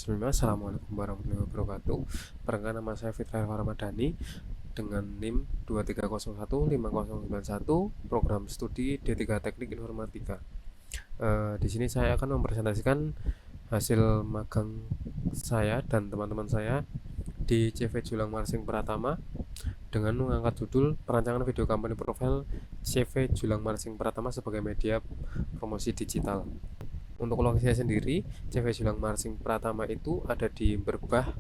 Bismillah, Assalamualaikum warahmatullahi wabarakatuh. Perkenalkan, nama saya Fitra Ramadhani dengan NIM 23015091, program studi D3 Teknik Informatika. Di sini saya akan mempresentasikan hasil magang saya dan teman-teman saya di CV Julang Marsing Pratama dengan mengangkat judul perancangan video company profile CV Julang Marsing Pratama sebagai media promosi digital. Untuk lokasinya sendiri, CV Julang Marsing Pratama itu ada di Berbah,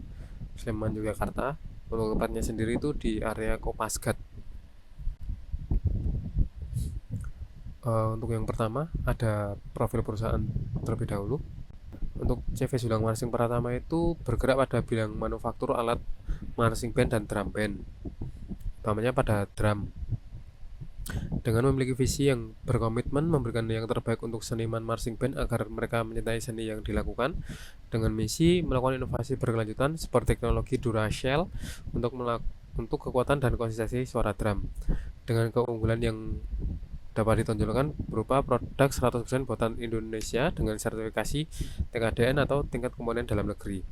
Sleman, Yogyakarta. Untuk tempatnya sendiri itu di area Kopasgat. Untuk yang pertama ada profil perusahaan terlebih dahulu. Untuk CV Julang Marsing Pratama itu bergerak pada bidang manufaktur alat marching band dan drum band, utamanya pada drum. Dengan memiliki visi yang berkomitmen memberikan yang terbaik untuk seniman marching band agar mereka mencintai seni yang dilakukan, dengan misi melakukan inovasi berkelanjutan seperti teknologi Duracell untuk kekuatan dan konsistensi suara drum, dengan keunggulan yang dapat ditonjolkan berupa produk 100% buatan Indonesia dengan sertifikasi TKDN atau tingkat komponen dalam negeri.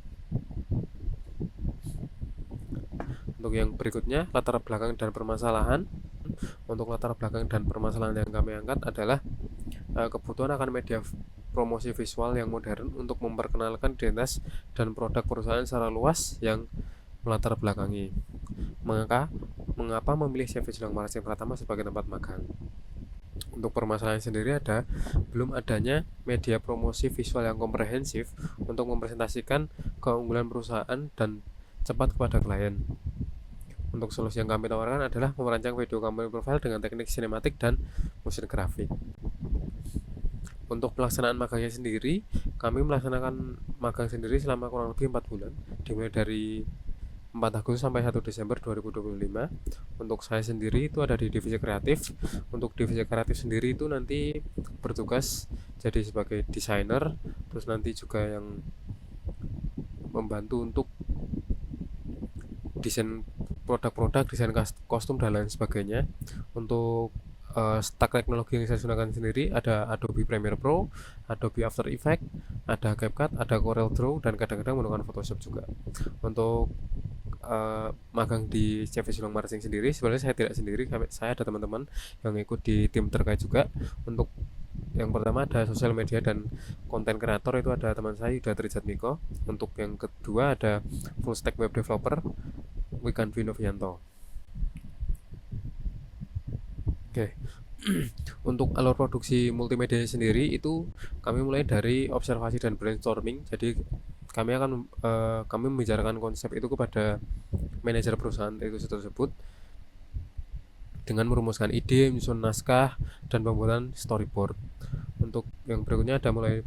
Untuk yang berikutnya, latar belakang dan permasalahan. Untuk latar belakang dan permasalahan yang kami angkat adalah kebutuhan akan media promosi visual yang modern untuk memperkenalkan identitas dan produk perusahaan secara luas yang melatar belakangi. Mengapa memilih CV Julang Marsing Pratama sebagai tempat magang? Untuk permasalahan sendiri ada belum adanya media promosi visual yang komprehensif untuk mempresentasikan keunggulan perusahaan dan cepat kepada klien. Untuk solusi yang kami tawarkan adalah merancang video company profile dengan teknik sinematik dan motion graphic. Untuk pelaksanaan magangnya sendiri, kami melaksanakan magang sendiri selama kurang lebih 4 bulan, dimulai dari 4 Agustus sampai 1 Desember 2025. Untuk saya sendiri itu ada di divisi kreatif. Untuk divisi kreatif sendiri itu nanti bertugas jadi sebagai desainer, terus nanti juga yang membantu untuk desain produk-produk, desain kostum dan lain sebagainya. Untuk stack teknologi yang saya gunakan sendiri ada Adobe Premiere Pro, Adobe After Effects, ada CapCut, ada Corel Draw, dan kadang-kadang menggunakan Photoshop juga. Untuk magang di CV Julang Marsing sendiri, sebenarnya saya tidak sendiri, saya ada teman-teman yang ikut di tim terkait juga. Untuk yang pertama ada sosial media dan konten kreator, itu ada teman saya Yuda Trijatmiko. Untuk yang kedua ada full stack web developer Wikan Vinovianto. Oke. Untuk alur produksi multimedia sendiri itu kami mulai dari observasi dan brainstorming. Jadi kami membicarakan konsep itu kepada manajer perusahaan itu tersebut dengan merumuskan ide, menyusun naskah, dan pembuatan storyboard. Untuk yang berikutnya ada mulai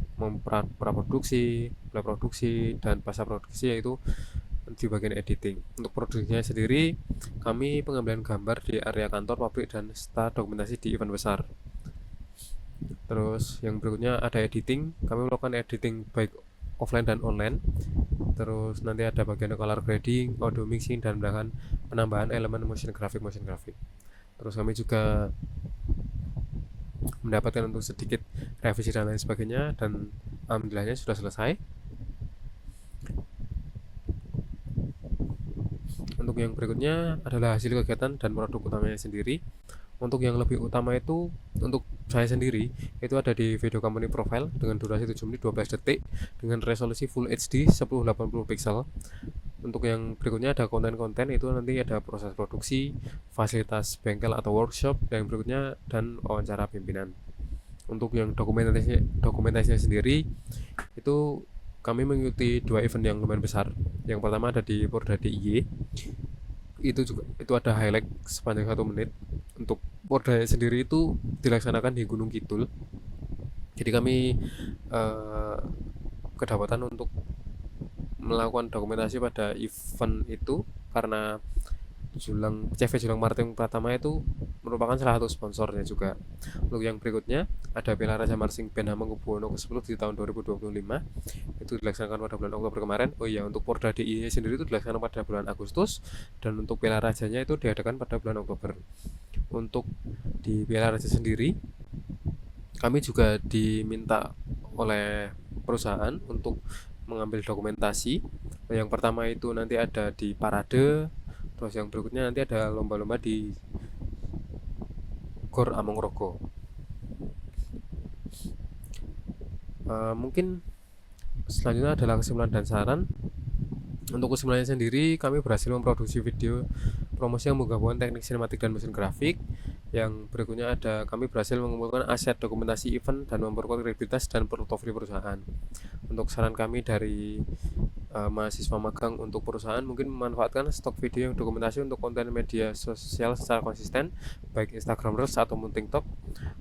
praproduksi, produksi, dan pasca produksi, yaitu di bagian editing. Untuk produksinya sendiri, kami pengambilan gambar di area kantor, pabrik, dan serta dokumentasi di event besar. Terus yang berikutnya ada editing, kami melakukan editing baik offline dan online. Terus nanti ada bagian color grading, audio mixing, dan bahkan penambahan elemen motion graphic. Terus kami juga mendapatkan untuk sedikit revisi dan lain sebagainya, dan alhamdulillahnya sudah selesai. Untuk yang berikutnya adalah hasil kegiatan dan produk utamanya sendiri. Untuk yang lebih utama itu untuk saya sendiri itu ada di video company profile dengan durasi 7 menit 12 detik dengan resolusi Full HD 1080 pixel. Untuk yang berikutnya ada konten-konten, itu nanti ada proses produksi, fasilitas bengkel atau workshop, dan yang berikutnya dan wawancara pimpinan. Untuk yang dokumentasinya sendiri itu kami mengikuti 2 event yang lumayan besar. Yang pertama ada di Porda DIY, itu ada highlight sepanjang 1 menit. Untuk Porda sendiri itu dilaksanakan di Gunung Kidul. Jadi kami kedapatan untuk melakukan dokumentasi pada event itu karena CV Julang Marsing Pratama itu merupakan salah satu sponsornya juga. Untuk yang berikutnya ada Piala Raja Marching Band Hamengkubuwono ke-10 di tahun 2025, itu dilaksanakan pada bulan Oktober kemarin. Oh iya, untuk Porda DIY sendiri itu dilaksanakan pada bulan Agustus, dan untuk Piala Rajanya itu diadakan pada bulan Oktober. Untuk di Piala Raja sendiri kami juga diminta oleh perusahaan untuk mengambil dokumentasi. Yang pertama itu nanti ada di parade, terus yang berikutnya nanti ada lomba-lomba di Gor Amongrogo. Mungkin selanjutnya adalah kesimpulan dan saran. Untuk kesimpulannya sendiri, kami berhasil memproduksi video promosi yang menggabungkan teknik sinematik dan mesin grafik. Yang berikutnya ada kami berhasil mengumpulkan aset dokumentasi event dan memperkuat kredibilitas dan portofolio perusahaan. Untuk saran kami dari mahasiswa magang untuk perusahaan, mungkin memanfaatkan stok video yang dokumentasi untuk konten media sosial secara konsisten, baik Instagram Reels ataupun TikTok.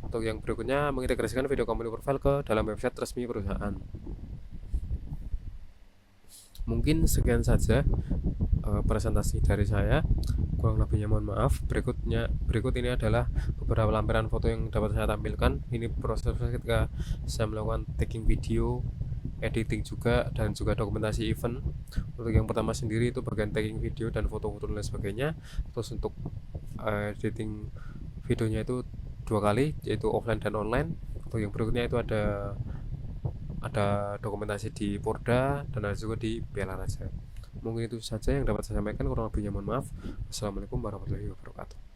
Untuk yang berikutnya, mengintegrasikan video company profile ke dalam website resmi perusahaan. Mungkin sekian saja presentasi dari saya, kurang lebihnya mohon maaf. Berikut ini adalah beberapa lampiran foto yang dapat saya tampilkan. Ini proses ketika saya melakukan taking video, editing juga, dan juga dokumentasi event. Untuk yang pertama sendiri itu bagian taking video dan foto-foto dan lain sebagainya. Terus untuk editing videonya itu 2 kali, yaitu offline dan online. Untuk yang berikutnya itu ada dokumentasi di Porda dan ada juga di Piala Raja. Mungkin itu saja yang dapat saya sampaikan, kurang lebihnya mohon maaf. Wassalamualaikum warahmatullahi wabarakatuh.